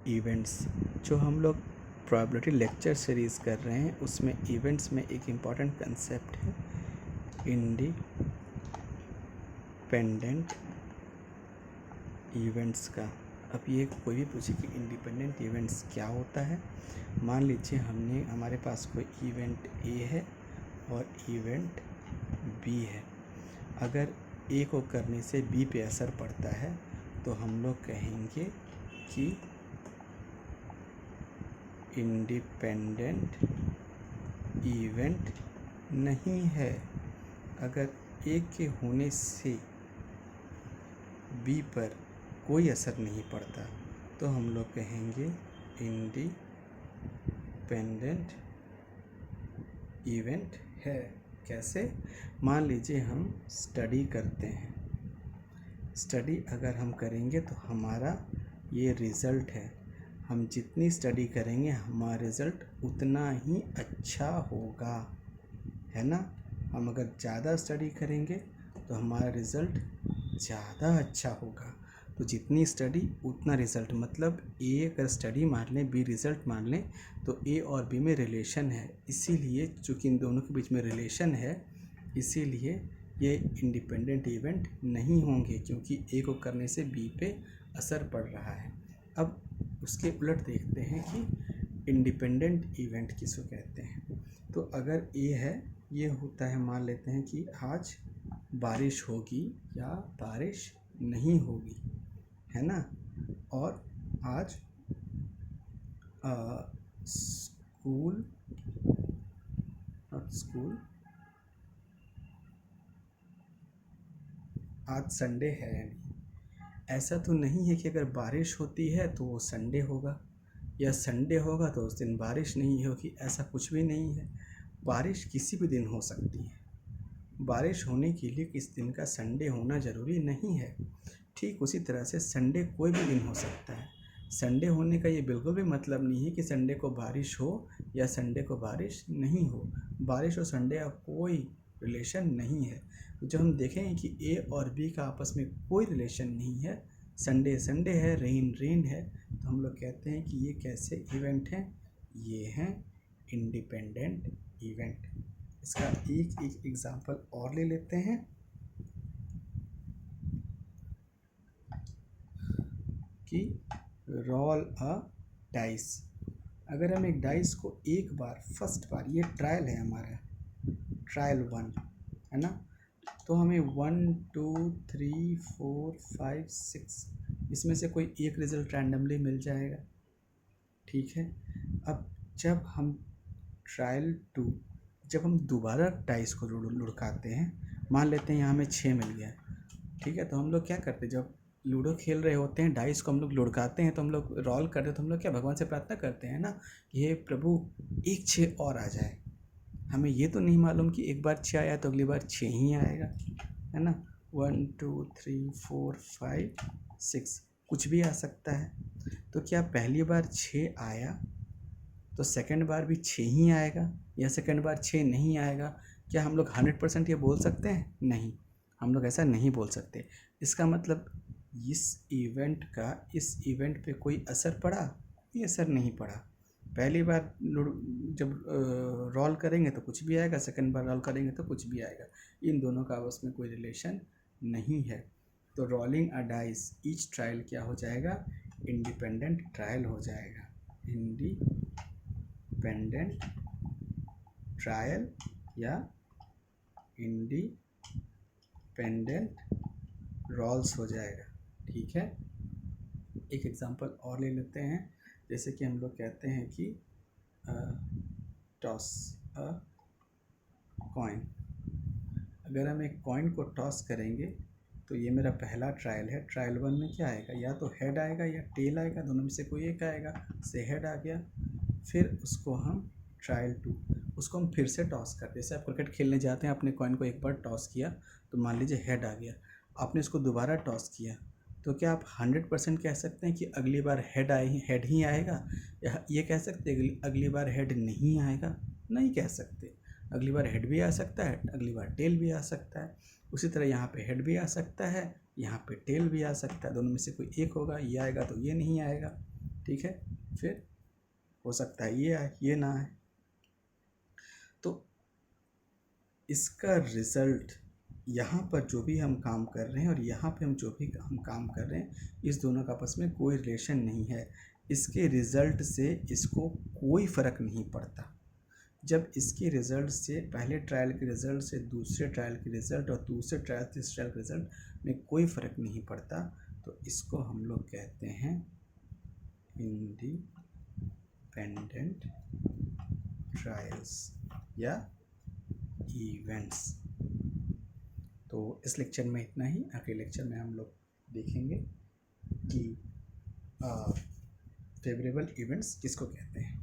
Events, जो हम लोग प्रोबेबिलिटी लेक्चर सीरीज़ कर रहे हैं उसमें इवेंट्स में एक इम्पॉर्टेंट कंसेप्ट है इंडिपेंडेंट इवेंट्स का। अब ये कोई भी पूछे कि इंडिपेंडेंट इवेंट्स क्या होता है। मान लीजिए हमारे पास कोई इवेंट ए है और इवेंट बी है। अगर ए को करने से बी पे असर पड़ता है तो हम लोग कहेंगे कि इंडिपेंडेंट इवेंट नहीं है। अगर ए के होने से बी पर कोई असर नहीं पड़ता तो हम लोग कहेंगे इंडिपेंडेंट इवेंट है। कैसे? मान लीजिए हम स्टडी करते हैं। स्टडी अगर हम करेंगे तो हमारा ये रिज़ल्ट है। हम जितनी स्टडी करेंगे हमारा रिज़ल्ट उतना ही अच्छा होगा, है ना। हम अगर ज़्यादा स्टडी करेंगे तो हमारा रिज़ल्ट ज़्यादा अच्छा होगा। तो जितनी स्टडी उतना रिज़ल्ट, मतलब ए अगर स्टडी मान लें बी रिज़ल्ट मान लें तो ए और बी में रिलेशन है। इसीलिए चूँकि इन दोनों के बीच में रिलेशन है इसीलिए ये इंडिपेंडेंट इवेंट नहीं होंगे, क्योंकि ए को करने से बी पे असर पड़ रहा है। अब उसके उलट देखते हैं कि इंडिपेंडेंट इवेंट किसको कहते हैं। तो अगर ए है, ये होता है, मान लेते हैं कि आज बारिश होगी या बारिश नहीं होगी, है ना। और आज स्कूल आज संडे है। ऐसा तो नहीं है कि अगर बारिश होती है तो वो संडे होगा या संडे होगा तो उस दिन बारिश नहीं होगी, ऐसा कुछ भी नहीं है। बारिश किसी भी दिन हो सकती है। बारिश होने के लिए किस दिन का संडे होना ज़रूरी नहीं है। ठीक उसी तरह से संडे कोई भी दिन हो सकता है। संडे होने का ये बिल्कुल भी मतलब नहीं है कि संडे को बारिश हो या संडे को बारिश नहीं हो। बारिश और संडे का कोई रिलेशन नहीं है। तो जब हम देखेंगे कि ए और बी का आपस में कोई रिलेशन नहीं है, संडे संडे है, रेन रेन है, तो हम लोग कहते हैं कि ये कैसे इवेंट हैं, ये हैं इंडिपेंडेंट इवेंट। इसका एक एग्जांपल और ले लेते हैं कि रोल अ डाइस। अगर हम एक डाइस को एक बार, फर्स्ट बार, ये ट्रायल है हमारा, ट्रायल 1 है ना, तो हमें 1 2 3 4 5 6 इसमें से कोई एक रिज़ल्ट रैंडमली मिल जाएगा, ठीक है। अब जब हम ट्रायल 2, जब हम दोबारा डाइस को लुढ़काते हैं, मान लेते हैं यहाँ हमें 6 मिल गया, ठीक है। तो हम लोग क्या करते हैं, जब लूडो खेल रहे होते हैं डाइस को हम लोग लुढ़काते हैं तो हम लोग रोल करते हैं, तो हम लोग क्या भगवान से प्रार्थना करते हैं ना कि हे प्रभु एक 6 और आ जाए। हमें ये तो नहीं मालूम कि एक बार 6 आया तो अगली बार 6 ही आएगा, है ना। 1 2 3 4 5 6 कुछ भी आ सकता है। तो क्या पहली बार 6 आया तो सेकंड बार भी 6 ही आएगा या सेकंड बार 6 नहीं आएगा? क्या हम लोग 100% ये बोल सकते हैं? नहीं, हम लोग ऐसा नहीं बोल सकते। इसका मतलब इस इवेंट का इस इवेंट पे कोई असर पड़ा? कोई असर नहीं पड़ा। पहली बार जब रोल करेंगे तो कुछ भी आएगा, सेकंड बार रोल करेंगे तो कुछ भी आएगा। इन दोनों का आपस में कोई रिलेशन नहीं है। तो रोलिंग अ डाइस ईच ट्रायल क्या हो जाएगा? इंडिपेंडेंट ट्रायल हो जाएगा। इंडिपेंडेंट ट्रायल या इंडिपेंडेंट रोल्स हो जाएगा, ठीक है। एक एग्जांपल और ले लेते हैं। जैसे कि हम लोग कहते हैं कि टॉस अ कॉइन। अगर हम एक कॉइन को टॉस करेंगे तो ये मेरा पहला ट्रायल है। ट्रायल 1 में क्या आएगा? या तो हेड आएगा या टेल आएगा, दोनों में से कोई एक आएगा। से हेड आ गया, फिर उसको हम ट्रायल 2 उसको हम फिर से टॉस करते हैं। जैसे आप क्रिकेट खेलने जाते हैं, अपने कॉइन को एक बार टॉस किया तो मान लीजिए हेड आ गया, आपने इसको दोबारा टॉस किया, तो क्या आप 100% कह सकते हैं कि अगली बार हेड ही आएगा? या ये कह सकते हैं अगली बार हेड नहीं आएगा? नहीं कह सकते। अगली बार हेड भी आ सकता है, अगली बार टेल भी आ सकता है। उसी तरह यहाँ पे हेड भी आ सकता है, यहाँ पे टेल भी आ सकता है। दोनों में से कोई एक होगा, ये आएगा तो ये नहीं आएगा, ठीक है, फिर हो सकता है ये आए, ये ना आए। तो इसका रिज़ल्ट यहाँ पर जो भी हम काम कर रहे हैं और यहाँ पे हम जो भी हम काम कर रहे हैं, इस दोनों का आपस में कोई रिलेशन नहीं है। इसके रिज़ल्ट से इसको कोई फ़र्क नहीं पड़ता। जब इसके रिज़ल्ट से, पहले ट्रायल के रिज़ल्ट से दूसरे ट्रायल के रिज़ल्ट और दूसरे ट्रायल तीसरे ट्रायल के रिज़ल्ट में कोई फ़र्क नहीं पड़ता, तो इसको हम लोग कहते हैं इंडिपेंडेंट ट्रायल्स या इवेंट्स। तो इस लेक्चर में इतना ही। अगले लेक्चर में हम लोग देखेंगे कि फेवरेबल इवेंट्स किसको कहते हैं।